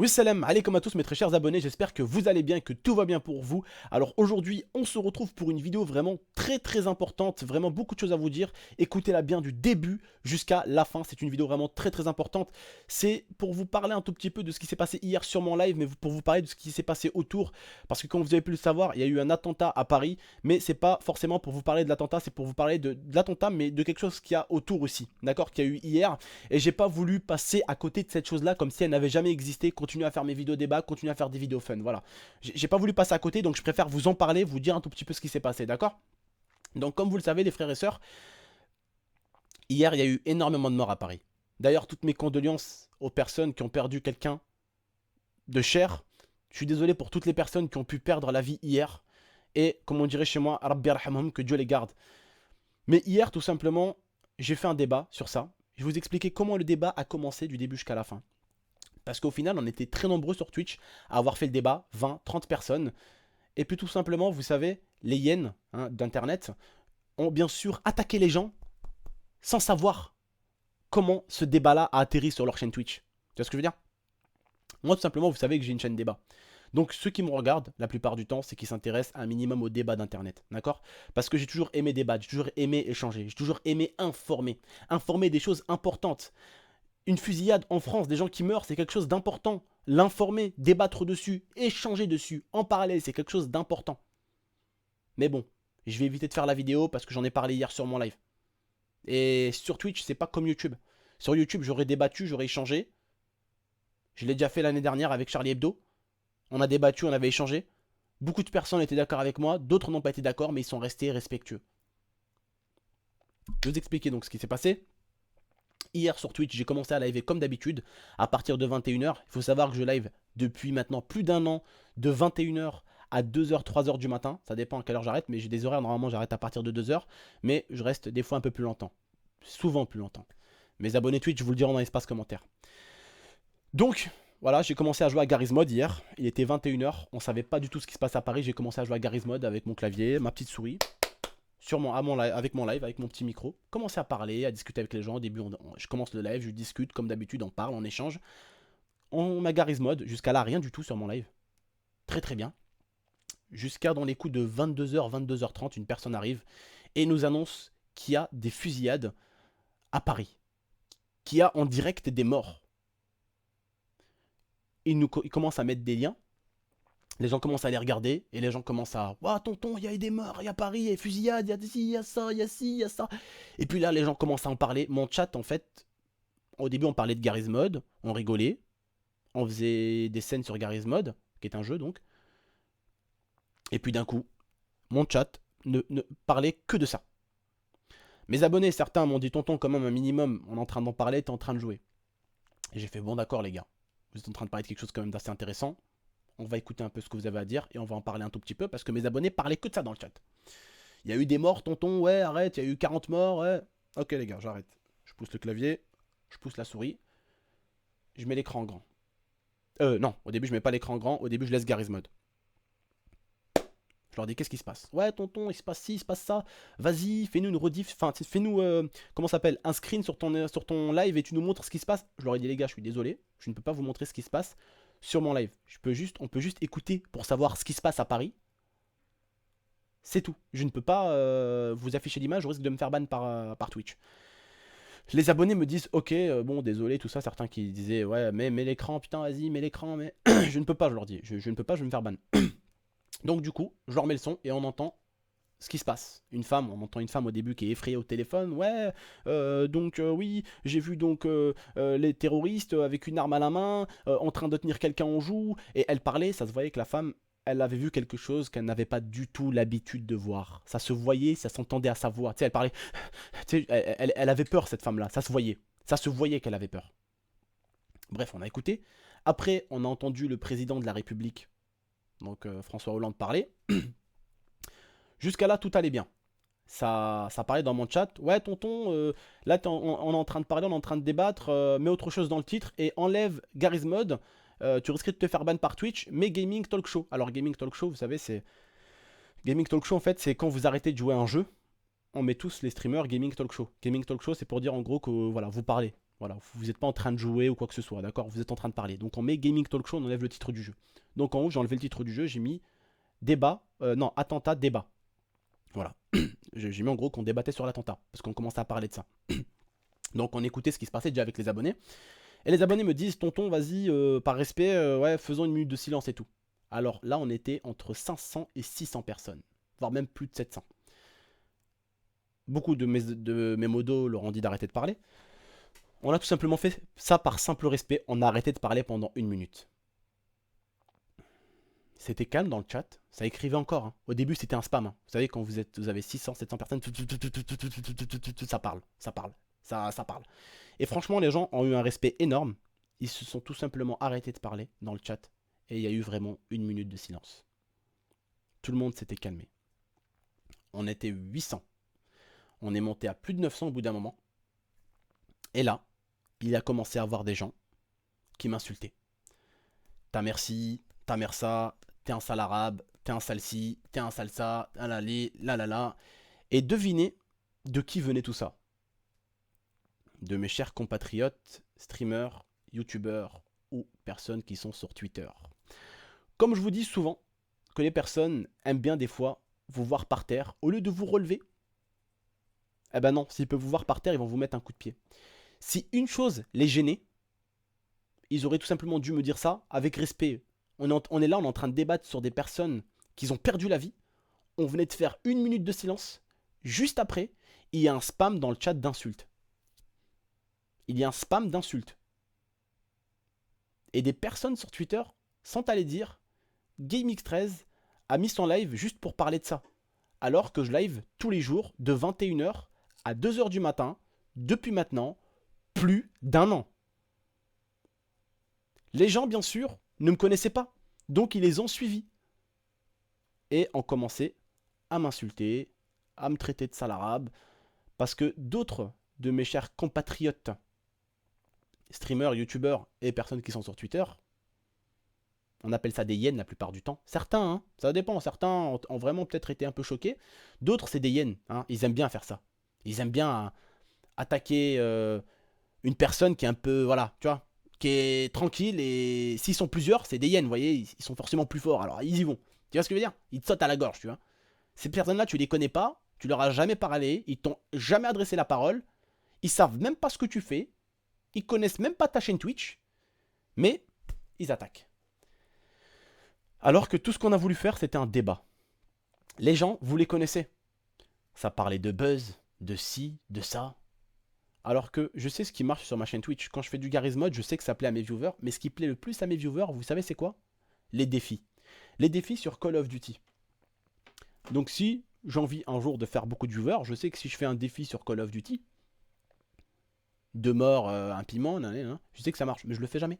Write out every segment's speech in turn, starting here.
Oui, salam alaikum à tous mes très chers abonnés, j'espère que vous allez bien et que tout va bien pour vous. Alors aujourd'hui, on se retrouve pour une vidéo vraiment très importante, vraiment beaucoup de choses à vous dire. Écoutez-la bien du début jusqu'à la fin, c'est une vidéo vraiment très importante. C'est pour vous parler un tout petit peu de ce qui s'est passé hier sur mon live, mais pour vous parler de ce qui s'est passé autour. Parce que comme vous avez pu le savoir, il y a eu un attentat à Paris, mais c'est pas forcément pour vous parler de l'attentat, c'est pour vous parler de l'attentat, mais de quelque chose qu'il y a autour aussi, d'accord, qu'il y a eu hier. Et j'ai pas voulu passer à côté de cette chose-là comme si elle n'avait jamais existé, continuer à faire mes vidéos débat, continuer à faire des vidéos fun, voilà. J'ai pas voulu passer à côté, donc je préfère vous en parler, vous dire un tout petit peu ce qui s'est passé, d'accord? Donc comme vous le savez les frères et sœurs, hier il y a eu énormément de morts à Paris. D'ailleurs toutes mes condoléances aux personnes qui ont perdu quelqu'un de cher. Je suis désolé pour toutes les personnes qui ont pu perdre la vie hier. Et comme on dirait chez moi, Rabbi Arhamhum, que Dieu les garde. Mais hier tout simplement, j'ai fait un débat sur ça. Je vais vous expliquer comment le débat a commencé du début jusqu'à la fin. Parce qu'au final, on était très nombreux sur Twitch à avoir fait le débat, 20, 30 personnes. Et puis tout simplement, vous savez, les hyènes d'Internet ont bien sûr attaqué les gens sans savoir comment ce débat-là a atterri sur leur chaîne Twitch. Tu vois ce que je veux dire? Moi, tout simplement, vous savez que j'ai une chaîne débat. Donc ceux qui me regardent, la plupart du temps, c'est qu'ils s'intéressent un minimum au débat d'Internet. D'accord? Parce que j'ai toujours aimé débattre, j'ai toujours aimé échanger, j'ai toujours aimé informer. Informer des choses importantes. Une fusillade en France, des gens qui meurent, c'est quelque chose d'important. L'informer, débattre dessus, échanger dessus, en parler, c'est quelque chose d'important. Mais bon, je vais éviter de faire la vidéo parce que j'en ai parlé hier sur mon live. Et sur Twitch, c'est pas comme YouTube. Sur YouTube, j'aurais débattu, j'aurais échangé. Je l'ai déjà fait l'année dernière avec Charlie Hebdo. On a débattu, on avait échangé. Beaucoup de personnes étaient d'accord avec moi, d'autres n'ont pas été d'accord, mais ils sont restés respectueux. Je vais vous expliquer donc ce qui s'est passé. Hier sur Twitch, j'ai commencé à live comme d'habitude à partir de 21h. Il faut savoir que je live depuis maintenant plus d'un an de 21h à 2h, 3h du matin. Ça dépend à quelle heure j'arrête, mais j'ai des horaires, normalement j'arrête à partir de 2h. Mais je reste des fois un peu plus longtemps. Souvent plus longtemps. Mes abonnés Twitch, je vous le dirai dans l'espace commentaire. Donc, voilà, j'ai commencé à jouer à Garry's Mod hier. Il était 21h. On savait pas du tout ce qui se passe à Paris. J'ai commencé à jouer à Garry's Mod avec mon clavier, ma petite souris avec mon live, avec mon petit micro, commencer à parler, à discuter avec les gens. Au début, je commence le live, je discute comme d'habitude, on parle, on échange. On m'agarise mode, jusqu'à là, rien du tout sur mon live. Très bien. Jusqu'à dans les coups de 22h, 22h30, une personne arrive et nous annonce qu'il y a des fusillades à Paris. Qu'il y a en direct des morts. Il commence à mettre des liens. Les gens commencent à les regarder et les gens commencent à ouah, tonton, il y a eu des morts, il y a Paris, il y a des fusillades, il y a ci, il y a ça, il y a ci, il y a ça. Et puis là, les gens commencent à en parler. Mon chat, en fait, au début, on parlait de Garry's Mod, on rigolait, on faisait des scènes sur Garry's Mod, qui est un jeu donc. Et puis d'un coup, mon chat ne parlait que de ça. Mes abonnés, certains m'ont dit tonton, quand même, un minimum, on est en train d'en parler, t'es en train de jouer. Et j'ai fait bon, d'accord, les gars, vous êtes en train de parler de quelque chose quand même d'assez intéressant. On va écouter un peu ce que vous avez à dire et on va en parler un tout petit peu parce que mes abonnés parlaient que de ça dans le chat. Il y a eu des morts, tonton, ouais, arrête, il y a eu 40 morts, ouais. Ok, les gars, j'arrête. Je pousse le clavier, je pousse la souris, je mets l'écran en grand. Non, au début, je mets pas l'écran en grand, au début, je laisse Garry's Mod. Je leur dis, qu'est-ce qui se passe? Ouais, tonton, il se passe ci, il se passe ça. Vas-y, fais-nous une rediff, enfin, fais-nous, comment ça s'appelle, un screen sur ton live et tu nous montres ce qui se passe. Je leur ai dit, les gars, je suis désolé, je ne peux pas vous montrer ce qui se passe sur mon live. On peut juste écouter pour savoir ce qui se passe à Paris. C'est tout. Je ne peux pas vous afficher l'image, je risque de me faire ban par Twitch. Les abonnés me disent ok, bon, désolé, tout ça. Certains qui disaient ouais, mais mets l'écran, putain, vas-y, mets l'écran, mais je ne peux pas, je leur dis, je ne peux pas, je vais me faire ban. Donc, du coup, je leur mets le son et on entend ce qui se passe. On entend une femme au début qui est effrayée au téléphone. Ouais, oui, j'ai vu donc les terroristes avec une arme à la main, en train de tenir quelqu'un en joue. Et elle parlait, ça se voyait que la femme, elle avait vu quelque chose qu'elle n'avait pas du tout l'habitude de voir. Ça se voyait, ça s'entendait à sa voix. Tu sais, elle parlait. Tu sais, elle avait peur, cette femme-là. Ça se voyait. Ça se voyait qu'elle avait peur. Bref, on a écouté. Après, on a entendu le président de la République, donc François Hollande, parler. Jusqu'à là, tout allait bien. Ça parlait dans mon chat. Ouais, tonton, là, on est en train de parler, on est en train de débattre. Mets autre chose dans le titre et enlève Garry's Mod. Tu risquerais de te faire ban par Twitch. Mais Gaming Talk Show. Alors, Gaming Talk Show, vous savez, c'est. Gaming Talk Show, en fait, c'est quand vous arrêtez de jouer à un jeu. On met tous les streamers Gaming Talk Show. Gaming Talk Show, c'est pour dire en gros que voilà, vous parlez. Voilà, vous n'êtes pas en train de jouer ou quoi que ce soit, d'accord? Vous êtes en train de parler. Donc on met Gaming Talk Show, on enlève le titre du jeu. Donc en haut, j'ai enlevé le titre du jeu, j'ai mis débat, non, attentat, débat. Voilà. J'ai mis en gros qu'on débattait sur l'attentat, parce qu'on commençait à parler de ça. Donc on écoutait ce qui se passait déjà avec les abonnés. Et les abonnés me disent, tonton, vas-y, par respect, ouais, faisons une minute de silence et tout. Alors là, on était entre 500 et 600 personnes, voire même plus de 700. Beaucoup de mes modos leur ont dit d'arrêter de parler. On a tout simplement fait ça par simple respect, on a arrêté de parler pendant une minute. C'était calme dans le chat, ça écrivait encore. Hein. Au début, c'était un spam. Hein. Vous savez, quand vous avez 600, 700 personnes, ça parle, ça parle, ça parle. Et franchement, les gens ont eu un respect énorme. Ils se sont tout simplement arrêtés de parler dans le chat. Et il y a eu vraiment une minute de silence. Tout le monde s'était calmé. On était 800. On est monté à plus de 900 au bout d'un moment. Et là, il a commencé à avoir des gens qui m'insultaient. Ta merci, ta mersa, t'es un sale arabe, t'es un sale ci, t'es un sale ça, la. Et devinez de qui venait tout ça. De mes chers compatriotes, streamers, youtubeurs ou personnes qui sont sur Twitter. Comme je vous dis souvent, que les personnes aiment bien des fois vous voir par terre, au lieu de vous relever, eh ben non, s'ils peuvent vous voir par terre, ils vont vous mettre un coup de pied. Si une chose les gênait, ils auraient tout simplement dû me dire ça avec respect. On est là, on est en train de débattre sur des personnes qui ont perdu la vie. On venait de faire une minute de silence. Juste après, il y a un spam dans le chat d'insultes. Il y a un spam d'insultes. Et des personnes sur Twitter sont allées dire GameX13 a mis son live juste pour parler de ça. Alors que je live tous les jours de 21h à 2h du matin depuis maintenant plus d'un an. Les gens, bien sûr, ne me connaissaient pas. Donc, ils les ont suivis. Et ont commencé à m'insulter, à me traiter de sale arabe. Parce que d'autres de mes chers compatriotes, streamers, youtubeurs et personnes qui sont sur Twitter, on appelle ça des hyènes la plupart du temps. Certains, hein, ça dépend. Certains ont vraiment peut-être été un peu choqués. D'autres, c'est des hyènes. Hein, ils aiment bien faire ça. Ils aiment bien attaquer une personne qui est un peu, voilà, tu vois, qui est tranquille, et s'ils sont plusieurs, c'est des hyènes, vous voyez, ils sont forcément plus forts, alors ils y vont. Tu vois ce que je veux dire? Ils te sautent à la gorge, tu vois. Ces personnes-là, tu les connais pas, tu leur as jamais parlé, ils t'ont jamais adressé la parole, ils savent même pas ce que tu fais, ils connaissent même pas ta chaîne Twitch, mais ils attaquent. Alors que tout ce qu'on a voulu faire, c'était un débat. Les gens, vous les connaissez. Ça parlait de buzz, de ci, de ça. Alors que je sais ce qui marche sur ma chaîne Twitch. Quand je fais du Garry's Mod, je sais que ça plaît à mes viewers. Mais ce qui plaît le plus à mes viewers, vous savez c'est quoi? Les défis. Les défis sur Call of Duty. Donc si j'ai envie un jour de faire beaucoup de viewers, je sais que si je fais un défi sur Call of Duty, 2 morts, un piment, je sais que ça marche. Mais je le fais jamais.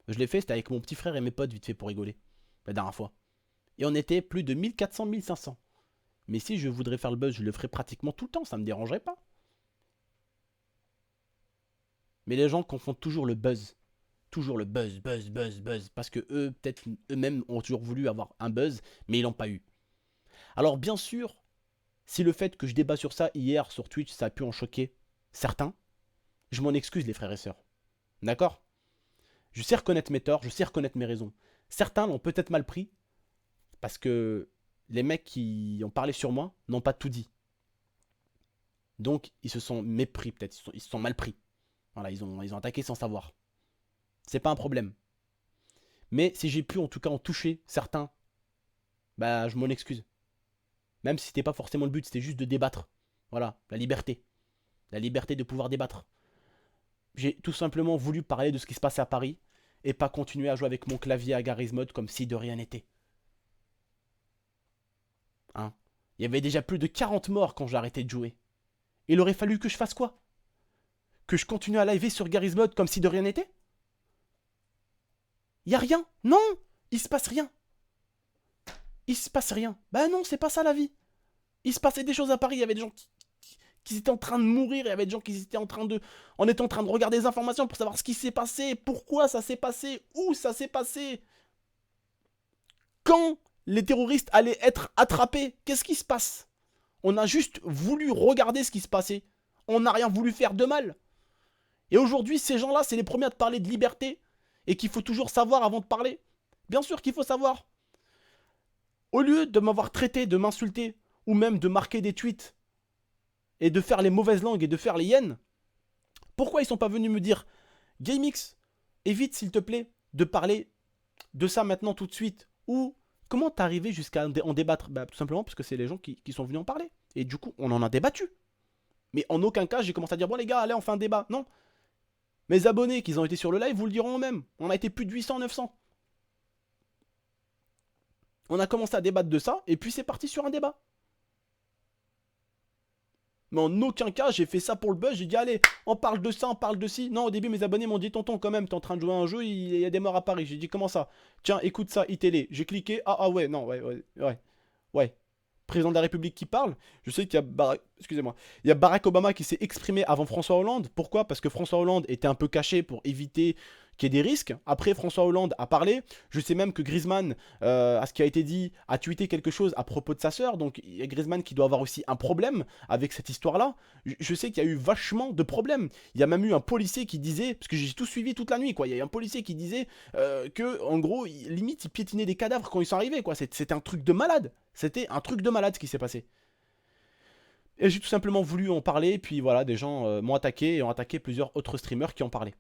Je l'ai fait, c'était avec mon petit frère et mes potes vite fait pour rigoler. La dernière fois. Et on était plus de 1400, 1500. Mais si je voudrais faire le buzz, je le ferais pratiquement tout le temps, ça me dérangerait pas. Mais les gens confondent toujours le buzz. Toujours le buzz. Parce que eux, peut-être eux-mêmes ont toujours voulu avoir un buzz, mais ils l'ont pas eu. Alors bien sûr, si le fait que je débat sur ça hier sur Twitch, ça a pu en choquer certains, je m'en excuse les frères et sœurs. D'accord? Je sais reconnaître mes torts, je sais reconnaître mes raisons. Certains l'ont peut-être mal pris, parce que les mecs qui ont parlé sur moi n'ont pas tout dit. Donc ils se sont mépris peut-être, ils se sont mal pris. Voilà, ils ont attaqué sans savoir. C'est pas un problème. Mais si j'ai pu en tout cas en toucher certains, bah je m'en excuse. Même si c'était pas forcément le but, c'était juste de débattre. Voilà, la liberté. La liberté de pouvoir débattre. J'ai tout simplement voulu parler de ce qui se passait à Paris et pas continuer à jouer avec mon clavier à Garry's Mod comme si de rien n'était. Hein? Il y avait déjà plus de 40 morts quand j'ai arrêté de jouer. Il aurait fallu que je fasse quoi? Que je continue à liver sur Garry's Mod comme si de rien n'était? Y a rien? Non! Il se passe rien. Il se passe rien. Bah non, c'est pas ça la vie. Il se passait des choses à Paris, il y avait des gens qui étaient en train de mourir, il y avait des gens qui étaient en train de... On était en train de regarder des informations pour savoir ce qui s'est passé, pourquoi ça s'est passé, où ça s'est passé. Quand les terroristes allaient être attrapés, qu'est-ce qui se passe? On a juste voulu regarder ce qui se passait. On n'a rien voulu faire de mal. Et aujourd'hui, ces gens-là, c'est les premiers à te parler de liberté et qu'il faut toujours savoir avant de parler. Bien sûr qu'il faut savoir. Au lieu de m'avoir traité, de m'insulter, ou même de marquer des tweets et de faire les mauvaises langues et de faire les hyènes, pourquoi ils sont pas venus me dire GameX, évite s'il te plaît de parler de ça maintenant tout de suite. Ou comment t'es arrivé jusqu'à en débattre? Bah, tout simplement parce que c'est les gens qui sont venus en parler. Et du coup, on en a débattu. Mais en aucun cas, j'ai commencé à dire bon les gars, allez, on fait un débat. Non. Mes abonnés qui ont été sur le live vous le diront eux-mêmes. On a été plus de 800, 900. On a commencé à débattre de ça et puis c'est parti sur un débat. Mais en aucun cas, j'ai fait ça pour le buzz. J'ai dit, allez, on parle de ça, on parle de ci. Non, au début, mes abonnés m'ont dit, tonton, quand même, t'es en train de jouer à un jeu, il y a des morts à Paris. J'ai dit, comment ça? Tiens, écoute ça, iTélé. J'ai cliqué, ouais, non, ouais. Président de la République qui parle. Je sais qu'il y a excusez-moi, il y a Barack Obama qui s'est exprimé avant François Hollande. Pourquoi? Parce que François Hollande était un peu caché pour éviter qu'il y ait des risques. Après, François Hollande a parlé. Je sais même que Griezmann, à ce qui a été dit, a tweeté quelque chose à propos de sa sœur. Donc, il y a Griezmann qui doit avoir aussi un problème avec cette histoire-là. Je sais qu'il y a eu vachement de problèmes. Il y a même eu un policier qui disait, parce que j'ai tout suivi toute la nuit, quoi. Il y a eu un policier qui disait que, en gros, limite, il piétinait des cadavres quand ils sont arrivés, quoi. C'était un truc de malade. C'était un truc de malade ce qui s'est passé. Et j'ai tout simplement voulu en parler, puis voilà, des gens m'ont attaqué et ont attaqué plusieurs autres streamers qui en parlaient.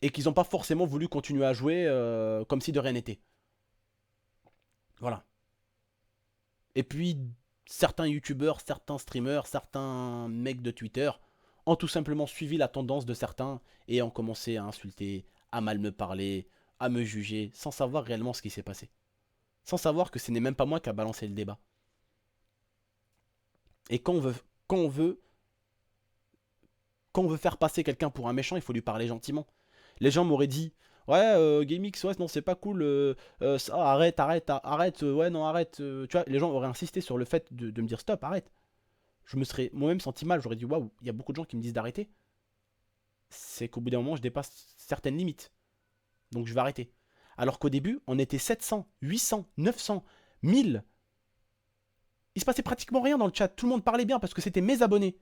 Et qui n'ont pas forcément voulu continuer à jouer comme si de rien n'était. Voilà. Et puis, certains youtubeurs, certains streamers, certains mecs de Twitter ont tout simplement suivi la tendance de certains et ont commencé à insulter, à mal me parler, à me juger, sans savoir réellement ce qui s'est passé. Sans savoir que ce n'est même pas moi qui a balancé le débat. Et quand on veut, quand on veut faire passer quelqu'un pour un méchant, il faut lui parler gentiment. Les gens m'auraient dit, ouais, GameX, ouais, non, c'est pas cool, ça, arrête, ouais, non, arrête. Tu vois, les gens auraient insisté sur le fait de me dire stop, arrête. Je me serais moi-même senti mal, j'aurais dit, waouh, il y a beaucoup de gens qui me disent d'arrêter. C'est qu'au bout d'un moment, je dépasse certaines limites. Donc je vais arrêter. Alors qu'au début, on était 700, 800, 900, 1000. Il se passait pratiquement rien dans le chat. Tout le monde parlait bien parce que c'était mes abonnés.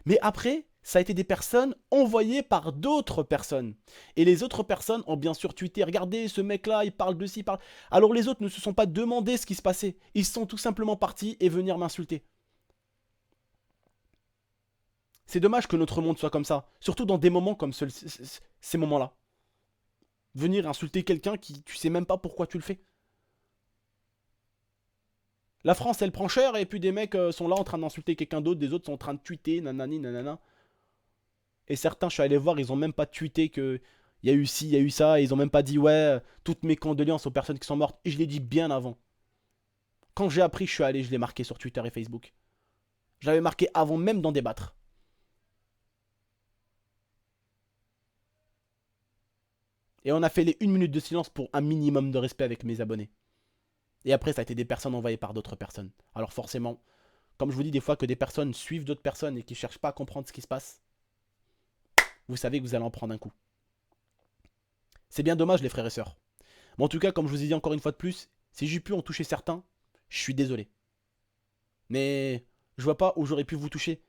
Mais après, ça a été des personnes envoyées par d'autres personnes. Et les autres personnes ont bien sûr tweeté, regardez ce mec-là, il parle de ci, il parle... Alors les autres ne se sont pas demandé ce qui se passait. Ils sont tout simplement partis et venir m'insulter. C'est dommage que notre monde soit comme ça. Surtout dans des moments comme ces moments-là. Venir insulter quelqu'un qui tu sais même pas pourquoi tu le fais. La France, elle prend cher et puis des mecs sont là en train d'insulter quelqu'un d'autre, des autres sont en train de tweeter, nanani, nanana. Et certains, je suis allé voir, ils ont même pas tweeté que il y a eu ci, il y a eu ça, et ils ont même pas dit ouais, toutes mes condoléances aux personnes qui sont mortes. Et je l'ai dit bien avant. Quand j'ai appris, je suis allé, je l'ai marqué sur Twitter et Facebook. Je l'avais marqué avant même d'en débattre. Et on a fait les 1 minute de silence pour un minimum de respect avec mes abonnés. Et après, ça a été des personnes envoyées par d'autres personnes. Alors forcément, comme je vous dis des fois que des personnes suivent d'autres personnes et qui cherchent pas à comprendre ce qui se passe, vous savez que vous allez en prendre un coup. C'est bien dommage les frères et sœurs. Mais en tout cas, comme je vous ai dit encore une fois de plus, si j'ai pu en toucher certains, je suis désolé. Mais je vois pas où j'aurais pu vous toucher.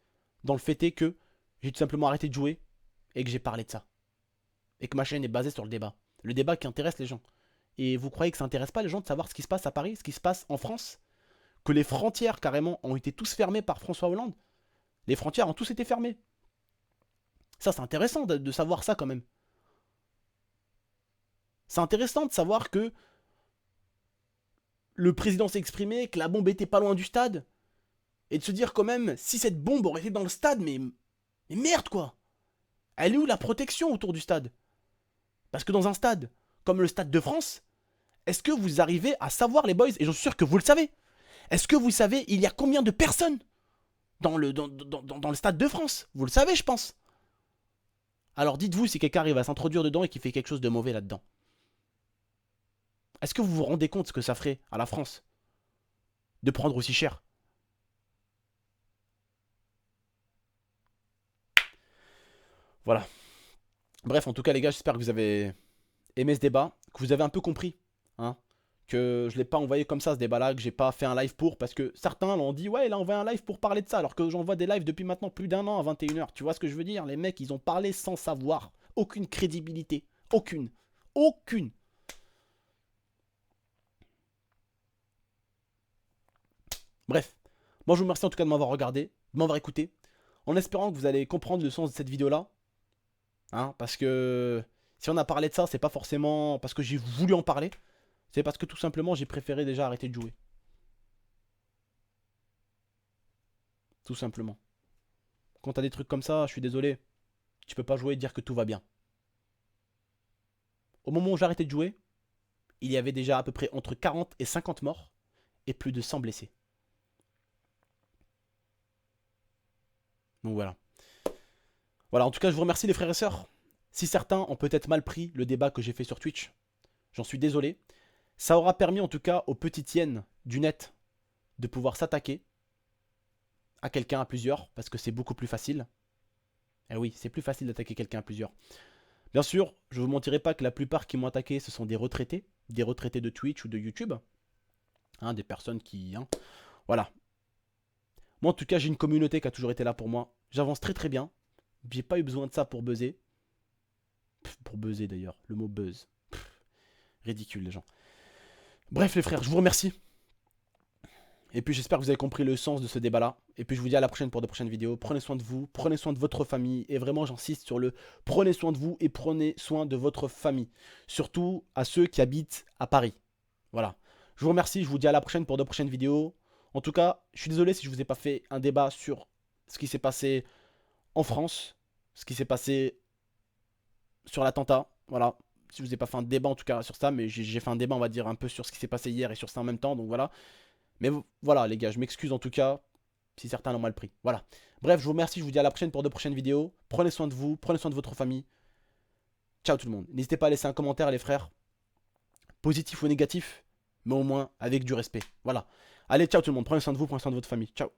Dans le fait est que j'ai tout simplement arrêté de jouer et que j'ai parlé de ça. Et que ma chaîne est basée sur le débat. Le débat qui intéresse les gens. Et vous croyez que ça intéresse pas les gens de savoir ce qui se passe à Paris, ce qui se passe en France? Que les frontières carrément ont été tous fermées par François Hollande? Les frontières ont tous été fermées. Ça c'est intéressant de savoir ça quand même. C'est intéressant de savoir que le président s'est exprimé, que la bombe était pas loin du stade. Et de se dire quand même, si cette bombe aurait été dans le stade, mais merde quoi. Elle est où la protection autour du stade? Parce que dans un stade, comme le Stade de France, est-ce que vous arrivez à savoir les boys? Et j'en suis sûr que vous le savez. Est-ce que vous savez il y a combien de personnes dans le Stade de France? Vous le savez je pense. Alors dites-vous si quelqu'un arrive à s'introduire dedans et qui fait quelque chose de mauvais là-dedans. Est-ce que vous vous rendez compte ce que ça ferait à la France de prendre aussi cher? Voilà. Bref, en tout cas les gars, j'espère que vous avez aimé ce débat, que vous avez un peu compris, hein, que je l'ai pas envoyé comme ça ce débat-là, que j'ai pas fait un live pour, parce que certains l'ont dit, ouais, il a envoyé un live pour parler de ça, alors que j'envoie des lives depuis maintenant plus d'un an à 21 h. Tu vois ce que je veux dire? Les mecs, ils ont parlé sans savoir. Aucune crédibilité. Aucune. Aucune. Bref. Moi, je vous remercie en tout cas de m'avoir regardé, de m'avoir écouté, en espérant que vous allez comprendre le sens de cette vidéo-là. Hein, parce que si on a parlé de ça, c'est pas forcément parce que j'ai voulu en parler. C'est parce que tout simplement, j'ai préféré déjà arrêter de jouer. Tout simplement. Quand t'as des trucs comme ça, je suis désolé. Tu peux pas jouer et dire que tout va bien. Au moment où j'ai arrêté de jouer, il y avait déjà à peu près entre 40 et 50 morts et plus de 100 blessés. Donc voilà. Voilà, en tout cas, je vous remercie les frères et sœurs. Si certains ont peut-être mal pris le débat que j'ai fait sur Twitch, j'en suis désolé. Ça aura permis en tout cas aux petites hyènes du net de pouvoir s'attaquer à quelqu'un à plusieurs, parce que c'est beaucoup plus facile. Eh oui, c'est plus facile d'attaquer quelqu'un à plusieurs. Bien sûr, je ne vous mentirai pas que la plupart qui m'ont attaqué, ce sont des retraités de Twitch ou de YouTube. Hein, des personnes qui... Hein, voilà. Moi en tout cas, j'ai une communauté qui a toujours été là pour moi. J'avance très très bien. J'ai pas eu besoin de ça pour buzzer. Pour buzzer d'ailleurs, le mot buzz. Ridicule les gens. Bref les frères, je vous remercie. Et puis j'espère que vous avez compris le sens de ce débat là. Et puis je vous dis à la prochaine pour de prochaines vidéos. Prenez soin de vous, prenez soin de votre famille. Et vraiment j'insiste sur le prenez soin de vous et prenez soin de votre famille. Surtout à ceux qui habitent à Paris. Voilà. Je vous remercie, je vous dis à la prochaine pour de prochaines vidéos. En tout cas, je suis désolé si je vous ai pas fait un débat sur ce qui s'est passé en France. Ce qui s'est passé sur l'attentat. Voilà. Si je vous ai pas fait un débat en tout cas sur ça. Mais j'ai fait un débat on va dire un peu sur ce qui s'est passé hier et sur ça en même temps. Donc voilà. Mais voilà les gars, je m'excuse en tout cas si certains l'ont mal pris. Voilà. Bref, je vous remercie, je vous dis à la prochaine pour de prochaines vidéos. Prenez soin de vous, prenez soin de votre famille. Ciao tout le monde. N'hésitez pas à laisser un commentaire les frères. Positif ou négatif, mais au moins avec du respect. Voilà. Allez, ciao tout le monde. Prenez soin de vous, prenez soin de votre famille. Ciao.